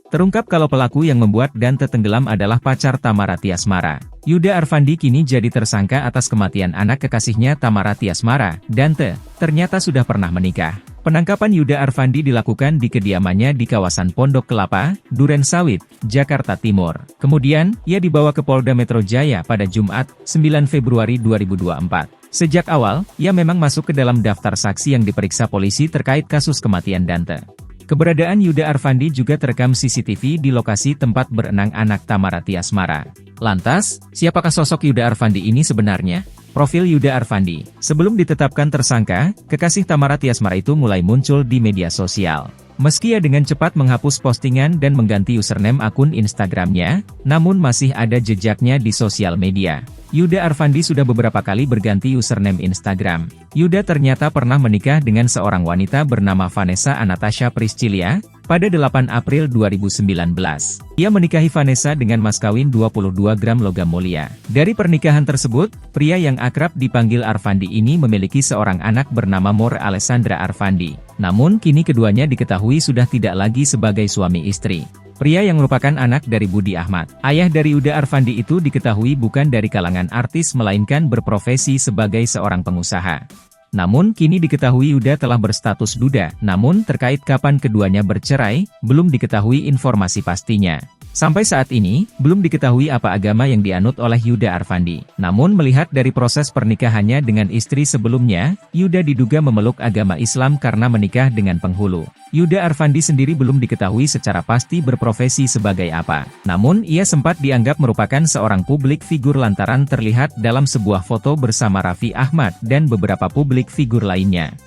Terungkap kalau pelaku yang membuat Dante tenggelam adalah pacar Tamara Tiasmara. Yuda Arfandi kini jadi tersangka atas kematian anak kekasihnya Tamara Tiasmara, Dante, ternyata sudah pernah menikah. Penangkapan Yuda Arfandi dilakukan di kediamannya di kawasan Pondok Kelapa, Duren Sawit, Jakarta Timur. Kemudian, ia dibawa ke Polda Metro Jaya pada Jumat, 9 Februari 2024. Sejak awal, ia memang masuk ke dalam daftar saksi yang diperiksa polisi terkait kasus kematian Dante. Keberadaan Yuda Arfandi juga terekam CCTV di lokasi tempat berenang anak Tamara Tiasmara. Lantas, siapakah sosok Yuda Arfandi ini sebenarnya? Profil Yuda Arfandi. Sebelum ditetapkan tersangka, kekasih Tamara Tiasmara itu mulai muncul di media sosial. Meski ia dengan cepat menghapus postingan dan mengganti username akun Instagramnya, namun masih ada jejaknya di sosial media. Yuda Arfandi sudah beberapa kali berganti username Instagram. Yuda ternyata pernah menikah dengan seorang wanita bernama Vanessa Anastasia Priscilia, pada 8 April 2019. Ia menikahi Vanessa dengan mas kawin 22 gram logam mulia. Dari pernikahan tersebut, pria yang akrab dipanggil Arfandi ini memiliki seorang anak bernama Mor Alessandra Arfandi. Namun kini keduanya diketahui sudah tidak lagi sebagai suami istri. Pria yang merupakan anak dari Budi Ahmad, ayah dari Yuda Arfandi itu diketahui bukan dari kalangan artis melainkan berprofesi sebagai seorang pengusaha. Namun kini diketahui Yuda telah berstatus duda, namun terkait kapan keduanya bercerai, belum diketahui informasi pastinya. Sampai saat ini, belum diketahui apa agama yang dianut oleh Yuda Arfandi. Namun melihat dari proses pernikahannya dengan istri sebelumnya, Yuda diduga memeluk agama Islam karena menikah dengan penghulu. Yuda Arfandi sendiri belum diketahui secara pasti berprofesi sebagai apa. Namun ia sempat dianggap merupakan seorang publik figur lantaran terlihat dalam sebuah foto bersama Raffi Ahmad dan beberapa publik figur lainnya.